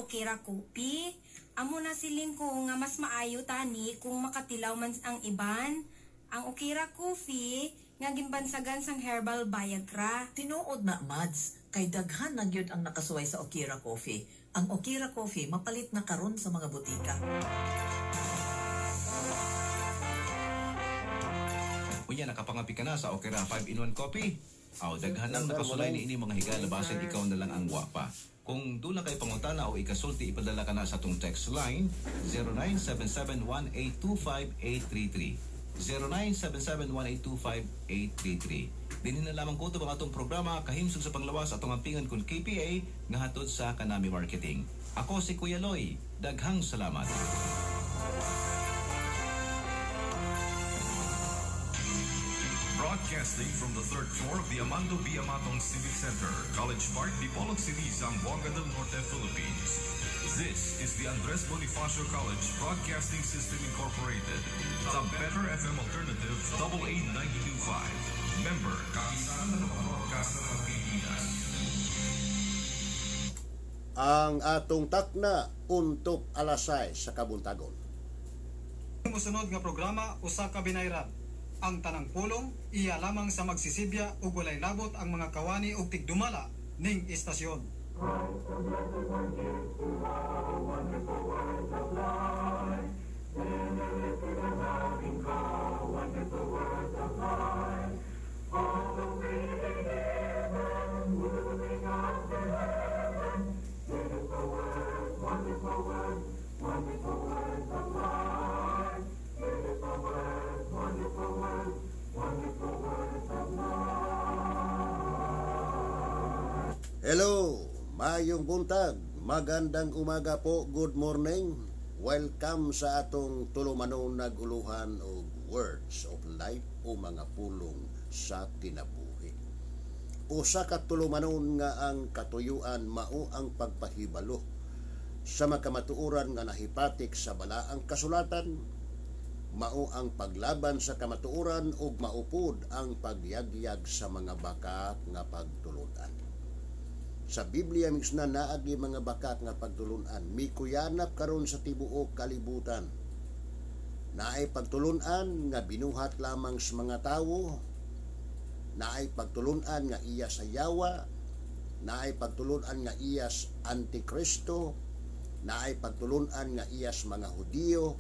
Okira Coffee. Amo na siling ko nga mas maayo tani kung makatilaw man ang iban. Ang Okira Coffee nga gimbansagan sang herbal Viagra. Tinuod na, Mads, kay daghan na gyud ang nakasuway sa Okira Coffee. Ang Okira Coffee mapalit na karon sa mga butika. Unya nakapangapi ka na sa Okira 5-in-1 Coffee. Aw daghan nang nakasulay ni ini mga higala basin ikaw na lang ang guwapa. Kung dula kay pangutana o ikasulti ipadala ka na sa tong text line 0977-1825-833. 0977-1825-833. Dinhi na lamang ko ito ang atong programa kahimsog sa panglawas atong ampingan kun KPA nga hatod sa Kanami Marketing. Ako si Kuya Loy. Daghang salamat. Broadcasting from the third floor of the Amando B. Amatong Civic Center, College Park, Dipolog City, Zamboanga del Norte, Philippines. This is the Andres Bonifacio College Broadcasting System Incorporated, the better FM alternative, AA 92.5. Member, Kapisanan ng Broadcaster ng Pilipinas. Ang atong takna untuk alasay sa kabuntagon. Musunod nga programa usa ka binayran. Ang tanang pulong iya lamang sa magsisibya ug walay labot ang mga kawani ug tigdumala ning istasyon. Hello, mayong buntag, magandang umaga po, good morning. Welcome sa atong tulumanon naguluhan og words of life o mga pulong sa kinabuhi. Usa ka tulumanon nga ang katuyuan mao ang pagpahibalo sa makamatuoran nga nahipatik sa balaang kasulatan, mao ang paglaban sa kamatuoran ug maupod ang pagyagyag sa mga baka nga pagtulunan. Sa Biblia misna naagi mga bakat nga pagtulunan, mikuyanap karon sa tibuok kalibutan. Naay pagtulunan nga binuhat lamang sa mga tawo, naay pagtulunan nga iya sa yawa, naay pagtulunan nga iya sa Antikristo, naay pagtulunan nga iya sa mga Hudiyo,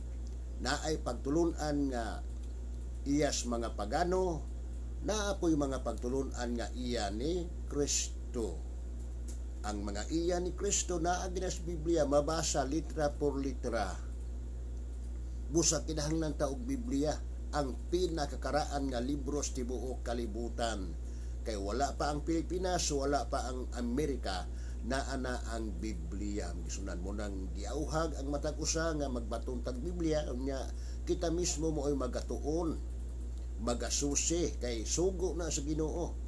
naay pagtulunan nga iya sa mga pagano, naapoy mga pagtulunan nga iya ni Kristo. Ang mga iya ni Kristo na aginas Biblia mabasa litra por litra. Busa kinahanglan ta og Biblia ang pinakakaraan nga libro sa tibuok kalibutan. Kay wala pa ang Pilipinas, wala pa ang Amerika, naa na ang Biblia. Gisunan mo nang giauhag ang matag usa nga magbatong tag Biblia unya kita mismo mo ay magatuon, magasusi kay sugo na sa Ginoo.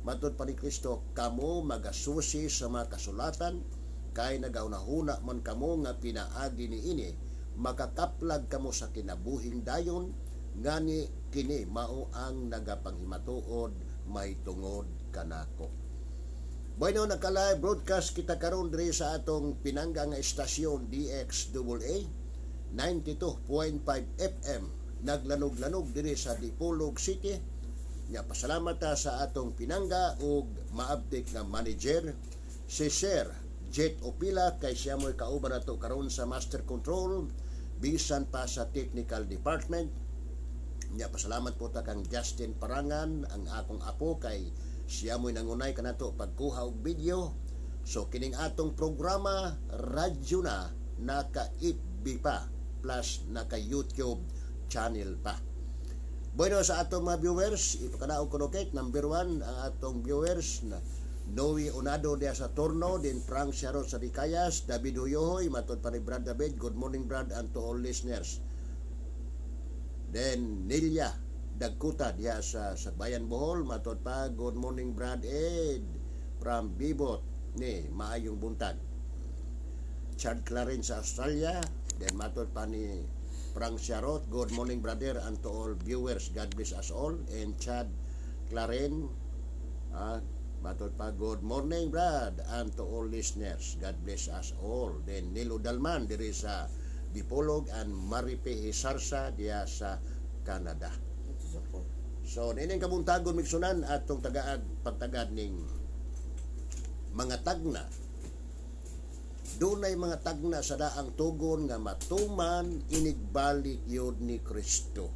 Matod pa ni Kristo, kamo magasusi sa mga kasulatan, kay nagaunahuna man kamo nga pinaagi ni ini, makakaplag kamo sa kinabuhing dayon, ngani kini mao ang nagapanghimatuod may tungod kanako. Bueno, naka-live broadcast kita karon diri sa atong pinangga nga estasyon DXAA 92.5 FM, naglanog-lanog diri sa Dipolog City. Nya pasalamat ta sa atong pinangga ug maabtik nga manager si Sir Jet Opila kay siya mo'y kauban nato karon sa Master Control bisan pa sa Technical Department. Nya pasalamat po ta kang Justin Parangan ang akong apo kay siya mo'y nangunay kanato pagkuha og video. So kining atong programa radyo na naka-FB pa plus naka-YouTube channel pa. Bueno, sa atong mga viewers, ipakanaog ko nukit, number 1, ang atong viewers na Noe Onado de Saturno, din Frank Sharot sa Dicayas, David Uyohoy, matod pa ni Brad David, good morning Brad, and to all listeners. Then Nilya Dagkuta diya sa Bayan Bohol, matod pa, good morning Brad Ed, from Bibot, ni maayong buntag. Chad Clarin sa Australia, then matod pa ni Frank Sharot, good morning brother, and to all viewers, God bless us all. And Chad Claren, Matod pa, good morning, Brad, and to all listeners. God bless us all. Then, Nilo Dalman, diri sa Dipolog, and Maripe Hisarsa, diya sa Canada. So, nining kabuntagon, miksunan, atong pagtagad ning mga tagna. Dunay mga tagna sa daang tugon nga matuman inigbalik yod ni Kristo.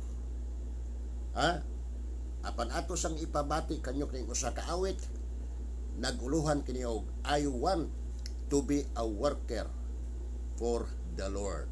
Ha? Apan ato sang ipabati kanyo kining usa ka awit, naguluhan kini og I want to be a worker for the Lord.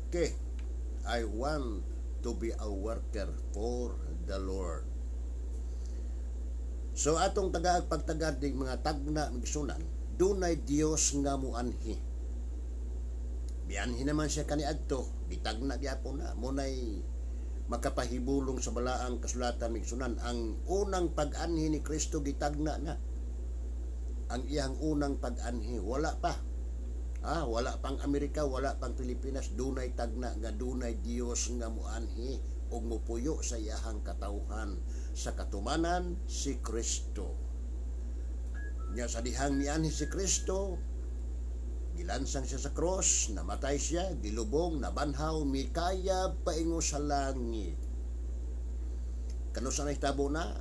Okay, I want to be a worker for the Lord. So atong pagtagad ng mga tagna migsunan, dunay Dios nga muanhi. Bianhi naman siya kaniadto, bitagna gyapon na munay makapahibulong sa balaang kasulatan migsunan. Ang unang pag-anhi ni Kristo gitagna na. Ang iyang unang pag-anhi wala pa. Wala pang Amerika, wala pang Pilipinas, dunay tagna nga dunay Dios nga muanhi ug mupuyo sa iyahang katawhan sa katumanan si Kristo. Nya sa dihang mianhi si Kristo, gilansang siya sa cross, namatay siya, gilubong, nabanhaw, mikayab paingo sa langit. Kano sa nahitabo na?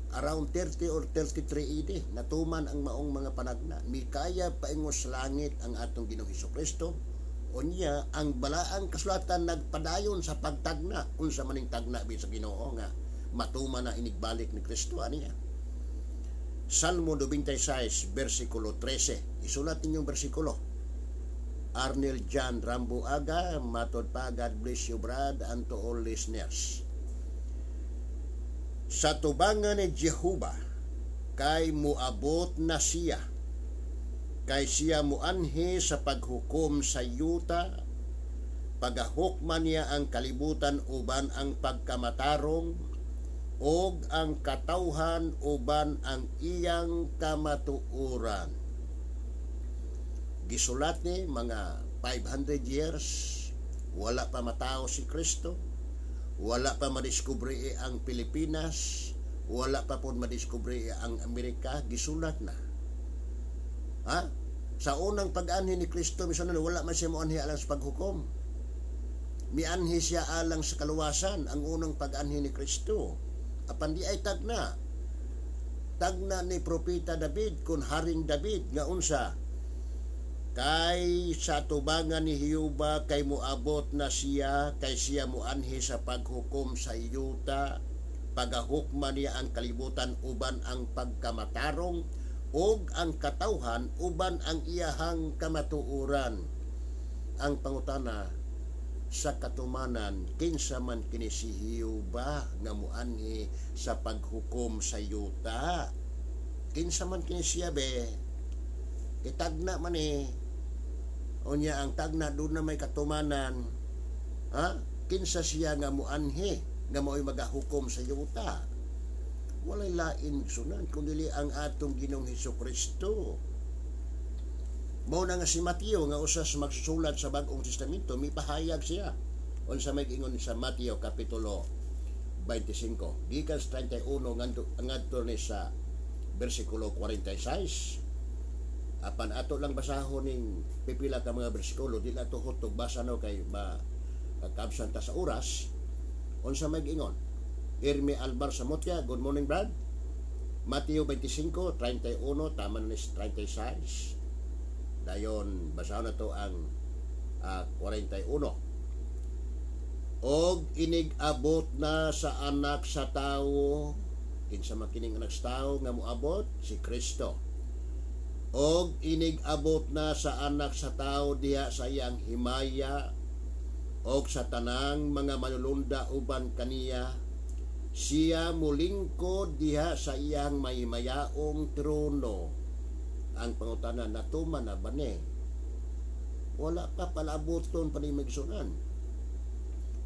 Around 30 or 33 AD, natuman ang maong mga panagna. Mikaya paingos sa langit ang atong Ginoong Hesukristo. Unya, ang balaang kasulatan nagpadayon sa pagtagna. Unsa maning tagna bi sa Ginoo nga matuman na inigbalik ni Kristo aniya. Salmo 96, versikulo 13. Isulat ninyong versikulo. Arnel John Ramboaga, matod pa, God bless you, Brad, and to all listeners. Sa tubangan ni Jehovah, kay muabot na siya, kay siya muanhi sa paghukom sa yuta, pagahukman niya ang kalibutan uban ang pagkamatarong, og ang katawhan uban ang iyang kamatuoran. Gisulat ni mga 500 years, wala pa matao si Kristo. Wala pa madiskubre ang Pilipinas, wala pa po madiskubre ang Amerika, gisulat na. Sa unang pag-anhi ni Kristo, misan wala man siya moanhi alang sa paghukom. mianhi siya alang sa kaluwasan ang unang pag-anhi ni Kristo. Apan di ay tagna ni propeta David kun Haring David nga unsa kay sa tubangan ni Hiyuba kay moabot na siya kay siya moanhi sa paghukom sa yuta, pagahukman niya ang kalibutan uban ang pagkamatarong ug ang katawhan uban ang iyahang kamatuoran. Ang pangutana sa katumanan kinsa man kini si Hiyuba nga moanhi sa paghukom sa yuta? Kinsa man kini siya be? Kitagna man unya ang tagna doon na may katumanan. Kinsa siya nga moanhi nga mao'y magahukom sa yuta? Walay lain sunan kundi ang atong Ginoong Hesukristo. Mao na nga si Mateo nga usas magsusulat sa Bagong Testamento, mipahayag siya unsa may ingon sa Mateo kapitulo 25 gikan sa 31 ngadto ni sa bersikulo 46. Apan ato lang basahon ning pipila ka mga bersikulo, di na to hutog basa no kay kabsan ta sa oras. Unsa may ingon? Irme Albar Samotya, good morning Brad. Mateo 25, 31, tama na 36. Dayon, basahon na to ang 41. Og inig-abot na sa anak sa tao, kinsa makining anak sa tao nga moabot? Si Kristo. Og inig-abot na sa anak sa tao diha sa iyang himaya og sa tanang mga manulunda uban kaniya, siya mulingkod diha sa iyang maymayaong trono. Ang pangutana, natuman na ba ni? Wala pa palaboton pa ni Megsunan.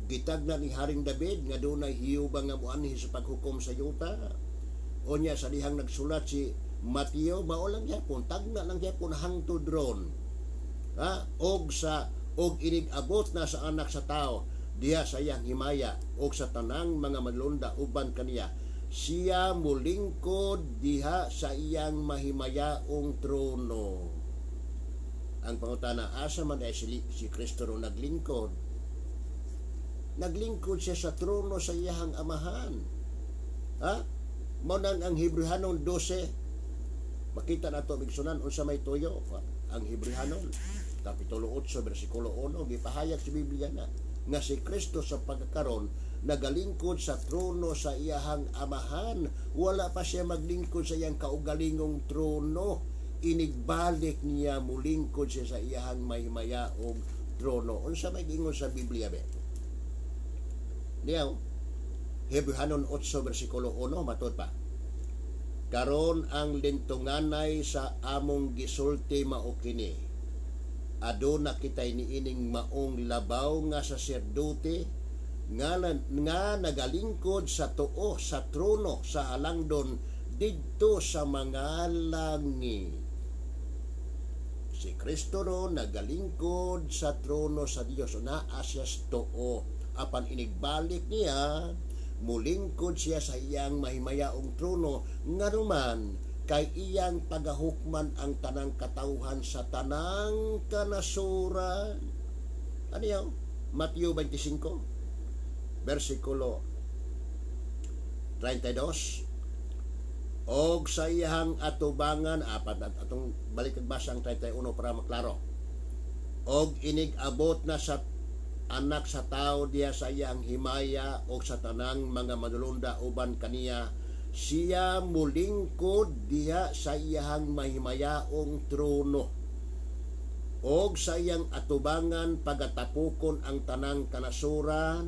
Gitagna ni Haring David nga doon ay Hiyuba nga muanhi sa paghukom sa yuta. O niya sa dihang nagsulat si Mateo, maulang yapon, tagna lang yapon hangtod ron. Og inig-abot na sa anak sa tao diha sa iyang himaya og sa tanang mga manlunda uban kaniya, siya mulingkod diha sa iyang mahimayaong trono. Ang pangutana, asa man ay si Kristo ro naglingkod? Naglingkod siya sa trono sa iyang amahan. Mao nang ang Hebrehanon 12. Makita nato bigsunan unsa may tuyo. Ang Hebrehanon kapitulo 8 bersikulo 1 gipahayag sa Biblia na nga si Kristo sa pagkakaron nagalingkod sa trono sa iyahang amahan. Wala pa siya maglingkod sa iyang kaugalingong trono. Inigbalik niya mulingkod siya sa iyahang mahimayaong trono. Unsa may gingon sa Biblia be? Diyaw, Hebrehanon 8 bersikulo 1 matod pa. Karon ang lintunganay sa among gisulti mao kini. Aduna kitay niining maong labaw nga saserdote nga nagalingkod sa tuo sa trono sa halangdon didto sa mga langit. Si Kristo ro nagalingkod sa trono sa Dios na asyas tuo. Apan inigbalik niya, mulingkod siya sa iyang mahimayaong trono nga naman kay iyang pagahukman ang tanang katawhan sa tanang kanasuran. Ano yan? Mateo 25 versikulo 32. Og sa iyang atubangan, apat at atong balik basa ang 31 para maklaro. Og inig-abot na sa anak sa tao diya sa iyang himaya o sa tanang mga manulunda uban kaniya, siya mulingkod diha sa iyang mahimayaong trono. Og sa iyang atubangan pagatapukon ang tanang kanasuran.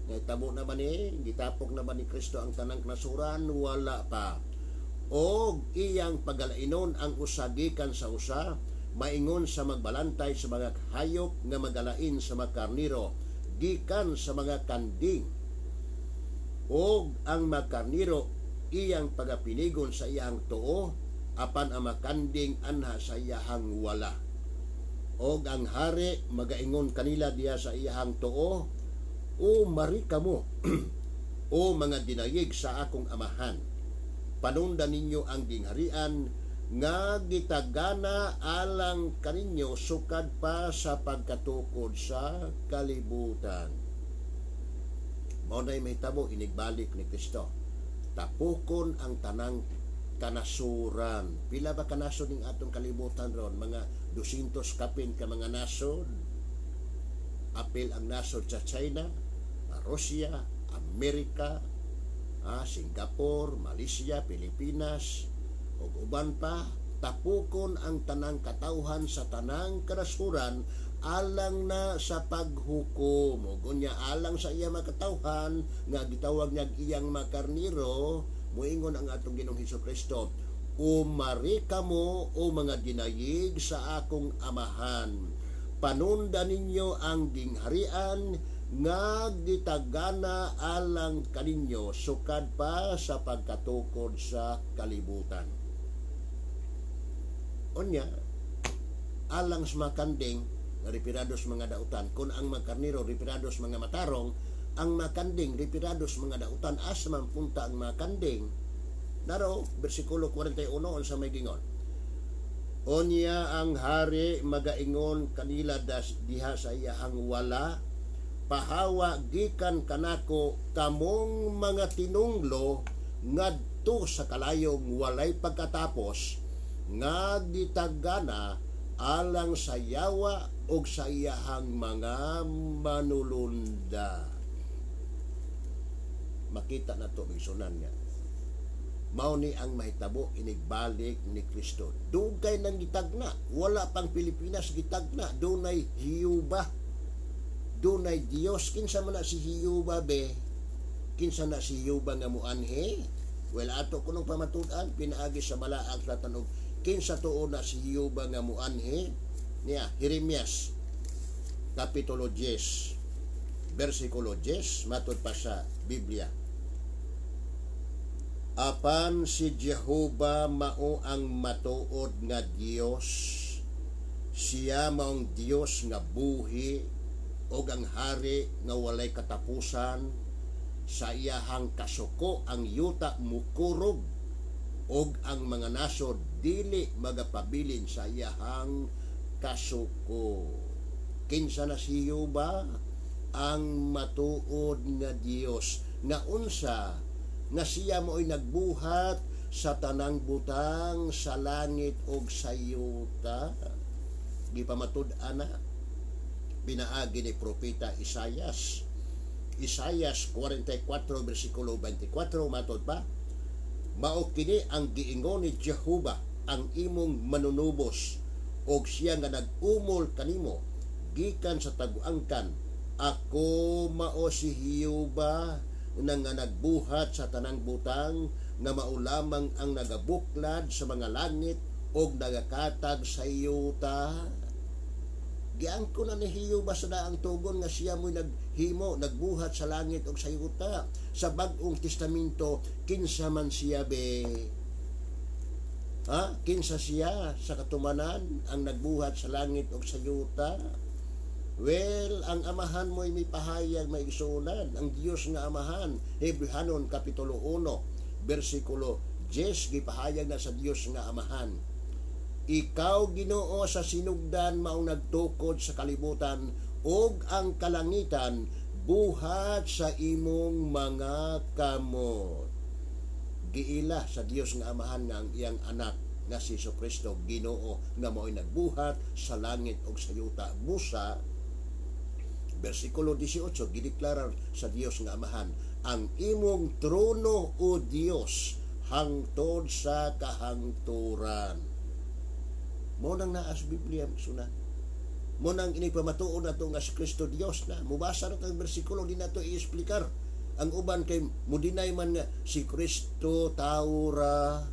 Naitabo na ba gitapok na ba ni Kristo ang tanang kanasuran? Wala pa. Og iyang pagalainon ang usagikan sa usa, maingon sa magbalantay sa mga hayop nga magalain sa mga karniro gikan sa mga kanding. Og ang mga karniro iyang pagapinigon sa iyang tuo, apan ang makanding anha sa iyang wala. Og ang hari magaingon kanila diya sa iyang tuo, o marika mo o mga dinayig sa akong amahan, panundan ninyo ang gingharian nga gitagana alang kaninyo sukad pa sa pagkatukod sa kalibutan. Mao nay mahitabo inigbalik ni Kristo. Tapukon ang tanang kanasuran. Pila ba kanasod ning atong kalibutan ron? Mga 200 kapin ka mga nasod. Apil ang nasod sa China, Russia, Amerika, Singapore, Malaysia, Pilipinas, ug uban pa. Tapukon ang tanang katawhan sa tanang kanasuran alang na sa paghukom. Ug unya alang sa iya makatawhan nga gitawag niya iyang makarniro, muingon ang atong Ginoong Hesukristo, umari kamo o mga ginayig sa akong amahan, panunda ninyo ang gingharian nga gitagana alang kaninyo sukad pa sa pagkatukod sa kalibutan. Unya alang sa makanding repirados mga dautan, kun ang makarniro repirados mga matarong, ang makanding repirados mga dautan, asa man punta ang makanding. Naro bersikulo 41 unsa may gingon, unya ang hari magaingon kanila diha sa iyahang wala, pahawa gikan kanako kamong mga tinunglo ngadto sa kalayong walay pagkatapos nga gitagana alang sa yawa og sa iyahang mga manulunda. Makita na to bigsunan nga mao ni ang mahitabo inigbalik ni Kristo. Dugay nang gitagna, wala pang Pilipinas gitagna, dunay hiyuba, dunay Dios. Kinsa man na si hiyuba be? Kinsa na si hiyuba nga muanhe? Well, ato kunong pamatud-an pinaagi sa malaag sa tanog, kinsa tuo na si hiyuba nga muanhe? Niya Jeremias kapitulo 10 bersikulo 10 matud pa sa Biblia. Apan si Jehovah mao ang matuod nga Dios, siya maong Dios nga buhi og ang hari nga walay katapusan. Sa iyahang kasuko ang yuta mukurog og ang mga nasod dili magapabilin sa iyahang kasuko. Kinsa na si Jehovah? Ang matuod nga Dios nga unsa nga siya mo'y nagbuhat sa tanang butang sa langit ug sa yuta. Gipamatud-ana pinaagi ni propeta Isaias 44 bersikulo 24 matod pa, mao kini ang giingon ni Jehovah ang imong manunubos og siya nga nag-umol kanimo gikan sa taguangkan. Ako mao si Jehovah nga nagbuhat sa tanang butang, nga maulamang ang nagabuklad sa mga langit og nagakatag sa yuta. Giangko na ni Jehovah sa daang tugon nga siya mo'y naghimo, nagbuhat sa langit og sa yuta. Sa Bag-ong Testamento, kinsa man siya be? Kinsa siya sa katumanan ang nagbuhat sa langit og sa yuta? Well, ang amahan mo'y may pahayag, may isunan. Ang Diyos nga amahan, Hebrehanon kapitulo 1 bersikulo 10, gipahayag na sa Diyos nga amahan. Ikaw Ginoo sa sinugdan maong nagtukod sa kalibutan ug ang kalangitan buhat sa imong mga kamot. Giila sa Dios nga amahan nga ang iyang anak nga si Jesucristo Ginoo nga mao'y nagbuhat sa langit ug sa yuta. Musa bersikulo 18 gideklara sa Dios nga amahan, ang imong trono o Dios hangtod sa kahangturan. Mo nang naas Biblia sunan. Mo nang inipamatuod nato nga si Kristo Dios na. Mubasa na tang bersikulo di nato i-explicar. Ang uban kay mudinay man nga si Kristo taura,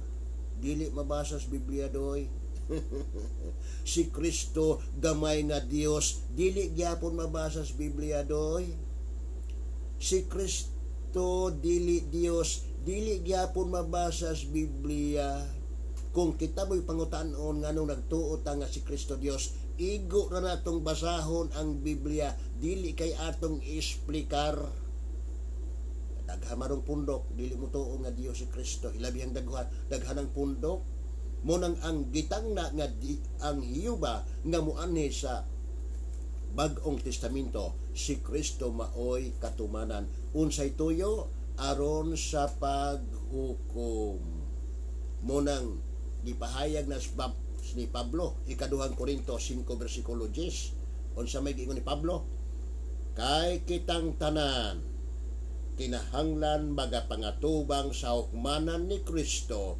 dili mabasa sa Biblia doy. Si Kristo gamay nga Dios, dili gyapon mabasa sa Biblia doy. Si Kristo dili Dios, dili gyapon mabasa sa Biblia. Kung kita mo'y pangutaan-on nga nung nagtuot nga si Kristo Dios, igo na natong basahon ang Biblia, dili kay atong isplikar. Daghamarong pundok, dili mo tuo nga Dios si Kristo. Ilabihang daghan ang pundok, Munang ang gitangna nga ang hiyuba nga muanhi sa Bag-ong Testamento, si Kristo maoy katumanan unsay tuyo aron sa paghukom. Munang gipahayag ni Pablo, ikaduhang Korinto 5 versikulo 10. Unsa may giingon ni Pablo? Kay kitang tanan kinahanglan magapangatubang sa hukmanan ni Kristo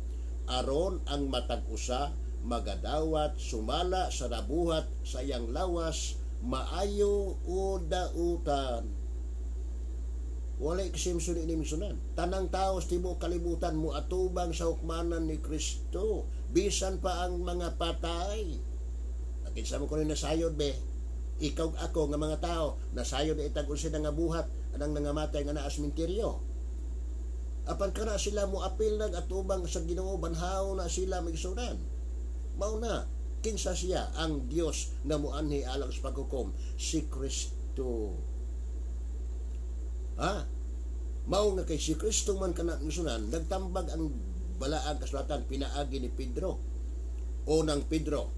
aron ang matag usa magadawat sumala sa nabuhat sa iyang lawas maayo o dautan. Walay kasimsun ini misunan. Tanang tao sa tibuok kalibutan mo atubang sa hukmanan ni Kristo. Bisan pa ang mga patay. Nakinsa mo ko rin nasayod be. Ikaw ako nga mga tao nasayod na itag unsa nga buhat anang nangamatay nga naa sa sementeryo. Apan kana sila mo apil nag atubang sa Ginoo banhaw na sila migsunan. Mao na kinsa siya ang Dios nga muanhi alang sa paghukom, si Kristo. Mao nga kay si Kristo man kana misunan nagtambag ang balaang kasulatan pinaagi ni Pedro. Unang Pedro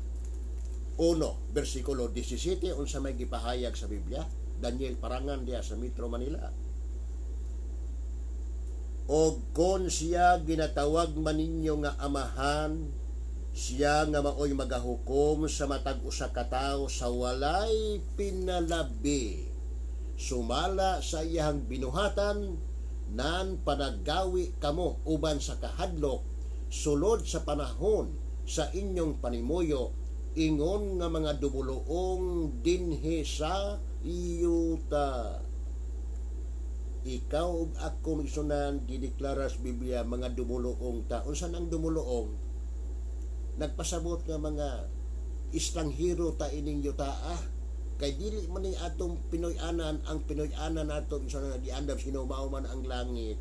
1 versikulo 17 unsa may gipahayag sa Biblia. Daniel Parangan diya sa Metro Manila. O kon siya ginatawag man ninyo nga amahan, siya nga maoy magahukom sa matag usa ka tawo sa walay pinalabi. Sumala sa iyang binuhatan nan panaggawi kamo uban sa kahadlok sulod sa panahon sa inyong panimuyo ingon nga mga dumuloong dinhi sa iyuta. Ikaw ug ako misunan gideklara sa Biblia mga dumuloong ta. Unsa nang dumuloong? Nagpasabot nga mga estranghero ta ining yuta kay dili man ni atong Pinoy-anan ang Pinoy-anan nato misunan nga giandam sinumao man ang langit.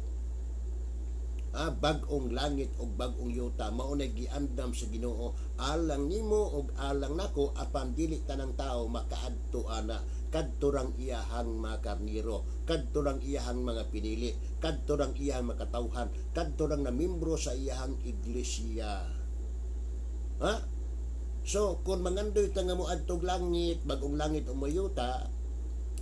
Bag-ong langit o bag-ong yuta mao na giandam sa Ginoo alang nimo og alang nako apan dili tanang tao makaadto ana kadto rang iyahang mga karniro, kadto rang iyahang mga pinili, kadto rang iyahang makatawhan, kadto rang na membro sa iyahang iglesia. So kung mangandoy ta nga moadtog langit, bagong langit o mayuta,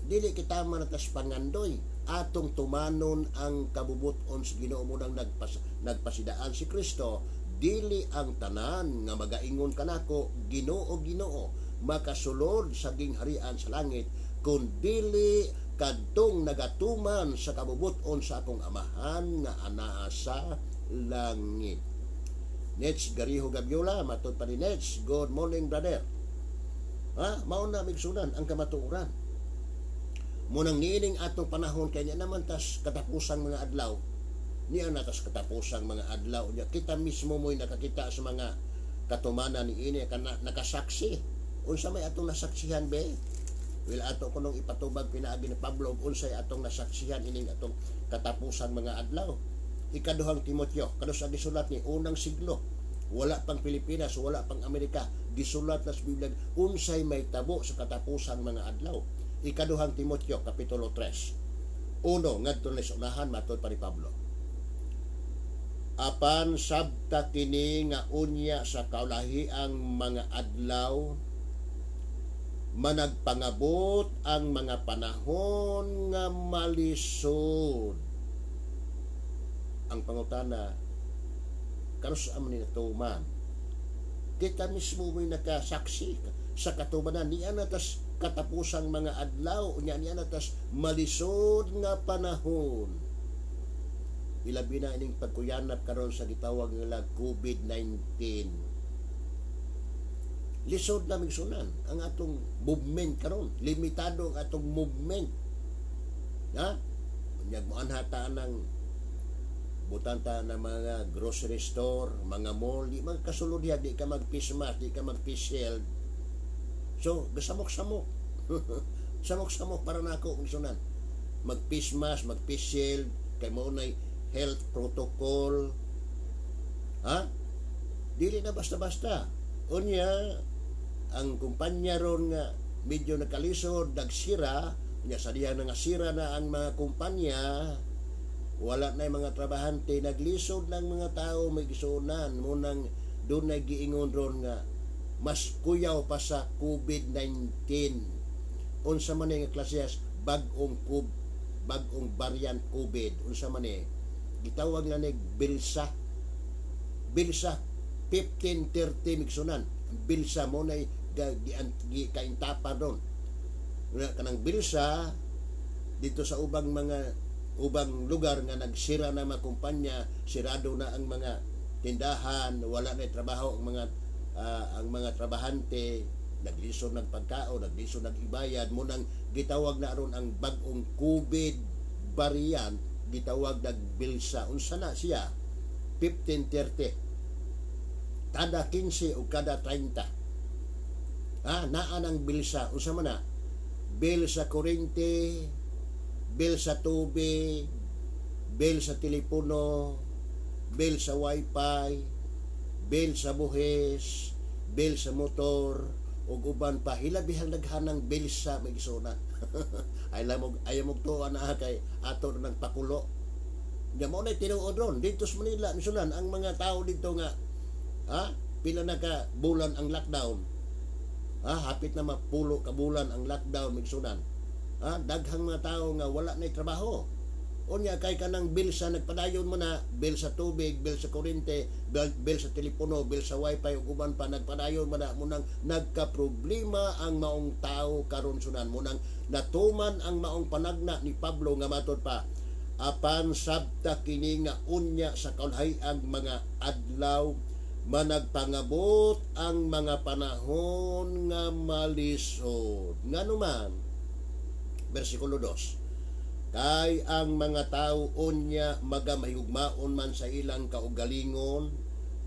dili kita manatas pangandoy atong tumanon ang kabubuton sa Ginoo mo nang nagpasidaan si Kristo. Dili ang tanan nga magaingon kanako Ginoo Ginoo makasulod sa gingharian sa langit, kun dili kadtong nagatuman sa kabubuton sa akong amahan nga anaa sa langit. Nets Gariho Gabiola, matod pa ni Nets. Good morning, brother. Mao na migsunan ang kamatuoran. Munang niining atong panahon kay niya naman tas katapusang mga adlaw. Niya na tas katapusang mga adlaw. Kita mismo mo'y nakakita sa mga katumanan ni ini nakasaksi. Unsa may atong nasaksihan be? Will ato ko nung ipatubag pinaagi ni Pablo unsay atong nasaksihan ining atong katapusang mga adlaw. Ikaduhang Timoteo, kadus ang gisulat ni unang siglo. Wala pang Pilipinas, wala pang Amerika. Gisulat na sa Biblia unsay may tabo sa katapusang mga adlaw. Ikaduhang Timoteo kapitulo 3. Uno ngadto na sa unahan matod pa ni Pablo. Apan sabta kini nga unya sa kaulahiang mga adlaw managpangabot ang mga panahon nga malisod. Ang pangutana karos amon ni tuman. Kita mismo mo'y nakasaksi sa katumanan niya natas katapusang mga adlaw niya natas malisod nga panahon. Ilabi na ining pagkuyanap karon sa gitawag nila COVID-19. Lisod na migsunan ang atong movement karon, limitado ang atong movement. Unyag mo anhata ng butanta ng mga grocery store, mga mall, di mga kasulod di ka mag-face mask, di ka mag-face shield. So, gasamok-samok. Samok-samok para na ako migsunan. Mag-face mask, mag-face shield, kay mo na health protocol. Dili na basta-basta. Unya, ang kumpanya ron nga medyo nakalisod, nagsira, unya sa diyan nga sira na ang mga kumpanya, wala na yung mga trabahante, naglisod lang mga tao, may gisunan, munang doon na giingon ron nga mas kuyaw pa sa COVID-19. Unsa man nga klasehas bagong variant COVID, unsa man gitawag na nig Bilsa 1530 migsunan. Bilsa mo na kaintapan ron. Kanang Bilsa dito sa ubang lugar nga nagsira na mga kumpanya, sirado na ang mga tindahan, wala na trabaho ang mga trabahante, naglisod ng pagkaon, naglisod ng ibayad mo nang gitawag na aron ang bagong COVID variant, gitawag nag Bilsa. Unsa na siya? 1530. Kada 15 o kada 30. Naa ng Bilsa. Unsa man na? Bill sa kuryente, bill sa tubig, bill sa telepono, bill sa wifi, bill sa buhis, bill sa motor, ug uban pa hilabihang daghanang bill sa migsuna. Ayaw mo tuwa na kay ato ng pakulo. Nga mo na tinuod ron dito sa Manila misunan ang mga tao dito nga pila na ka bulan ang lockdown. Hapit na mapulo ka bulan ang lockdown migsunan. Daghang mga tao nga wala na trabaho. Unya kay kanang bill sa nagpadayon mo na, bill sa tubig, bill sa kuryente, bill sa telepono, bill sa wifi ug uban pa nagpadayon mo na munang nagka-problema ang maong tao karon sunan munang natuman ang maong panagna ni Pablo nga matud pa apan sabta kini nga unya sa kaulhay-ang mga adlaw managpangabot ang mga panahon nga malisod. Nganuman, versikulo 2, kay ang mga tao unya magamahigugmaon man sa ilang kaugalingon,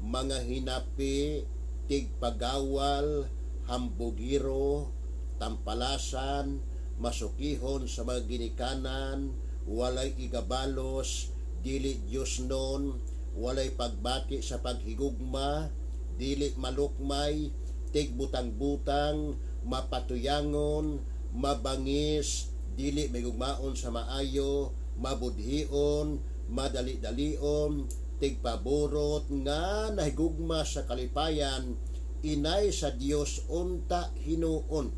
mga hinapi, tigpagawal, hambugiro, tampalasan, masukihon sa mga ginikanan, walay igabalos, dili Diyos nun, walay pagbati sa paghigugma, dili malukmay, tigbutang-butang, mapatuyangon, mabangis, dili maygugmaon sa maayo, mabudhion, madali-dalion, tigpaborot nga nahigugma sa kalipayan, inay sa Dios unta hinuon,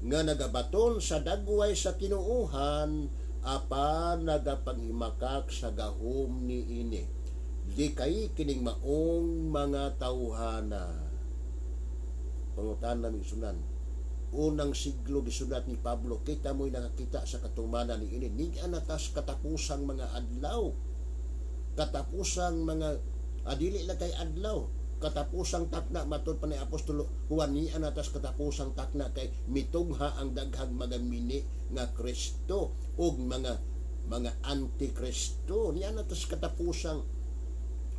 nga nagabaton sa dagway sa tinuuhan, apan nagapanghimakak sa gahom ni ini. Di kay kining maong mga tawhana. Pangutan namin sunan. Unang siglo gisulat ni Pablo, kita mo'y nakakita sa katumanan ni ini. Niya natas katapusang mga adlaw. Katapusang mga, adili lang kay adlaw. Katapusang takna, matod pa ni Apostolo Juan, niya natas katapusang takna kay mitungha ang daghang mga mini nga Kristo o mga antikristo. Niya natas katapusang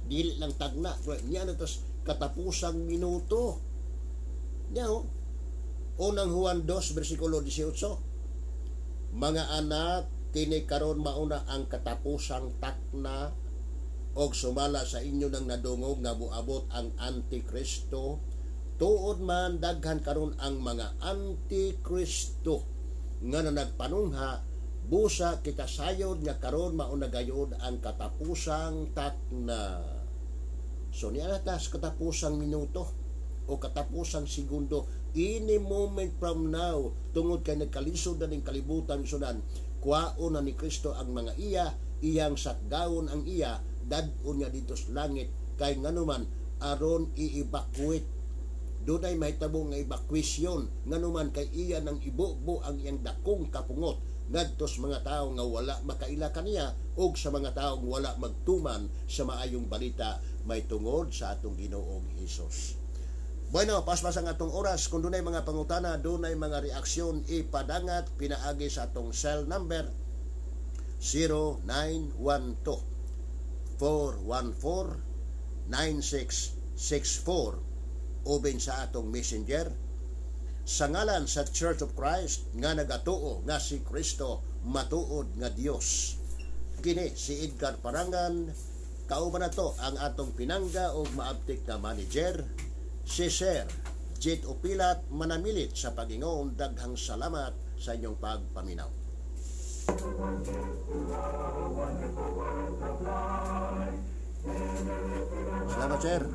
dili lang tagna, niya natas katapusang minuto. Niya unang Juan 2 versikulo 18, mga anak, kini karon mauna ang katapusang takna og sumala sa inyo nang nadungog nga moabot ang antikristo, tuod man daghan karon ang mga antikristo nga nagpanungha, busa kita sayod nga karon mauna gayud ang katapusang takna. So niya natas katapusang minuto o katapusang segundo, any moment from now, tungod kay nagkalisod na ning kalibutan sunan, kwaon na ni Kristo ang mga iyang sakgawon ang dadon nga dito sa langit, kay nganuman aron i-evacuate. Dunay may tabong nga evacuation, nganuman kay iya nang ibubo ang iyang dakong kapungot ngadtos mga tao nga wala makaila kaniya og sa mga tao nga wala magtuman sa maayong balita may tungod sa atong Ginoong Hesus. Bueno, paspas ang atong oras. Kung dunay mga pangutana, dunay mga reaksyon, ipadangat pinaagi sa atong cell number 0912-414-9664 uben sa atong messenger sa ngalan sa Church of Christ nga nagatuo nga si Kristo matuod nga Dios. Kini si Edgar Parangan, kauban na to ang atong pinangga o maabtik na manager, si Sir Jet Upilat manamilit sa pag-ingon. Daghang salamat sa inyong pagpaminaw. Salamat, Sir.